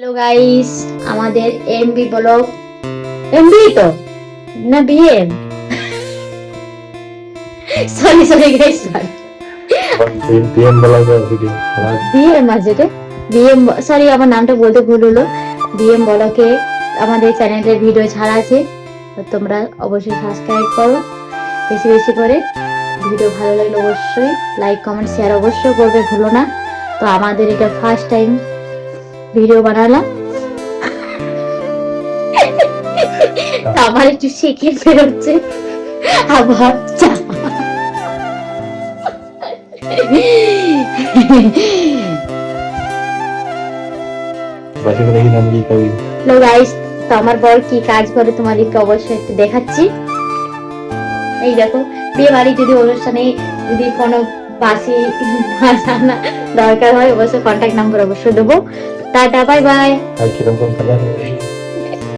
Hello guys, আমাদের MB blog MB তো না BM sorry sorry guys BM বলা যায় ভিডিও বিএম আছে রে বিএম সরি আমার নামটা বলতে ভুল হলো। বিএম ব্লগে আমাদের চ্যানেলের ভিডিও ছাড়া আছে, তো তোমরা অবশ্যই সাবস্ক্রাইব করো বেশি বেশি করে। ভিডিও ভালো লাগলে অবশ্যই লাইক কমেন্ট শেয়ার অবশ্যই করবে, ভুলো না। তো আমাদের এটা ফার্স্ট টাইম ভিডিও বানালাম, আমার একটু শিখে ফেরোচ্ছে আবার চা। বাসে করে দেখি নাম কি কবি হ্যালো গাইস, তো আমার বর কি কাজ করে তোমাদেরকে অবশ্যই একটু দেখাচ্ছি। এই দেখো, বিয়ে বাড়ি যদি অনুষ্ঠানে যদি কোনো বাসি বাজানা দরকার হয় অবশ্যই কন্ট্যাক্ট নাম্বার অবশ্যই দেবো। Tata bye bye. আর কিরকম খেলা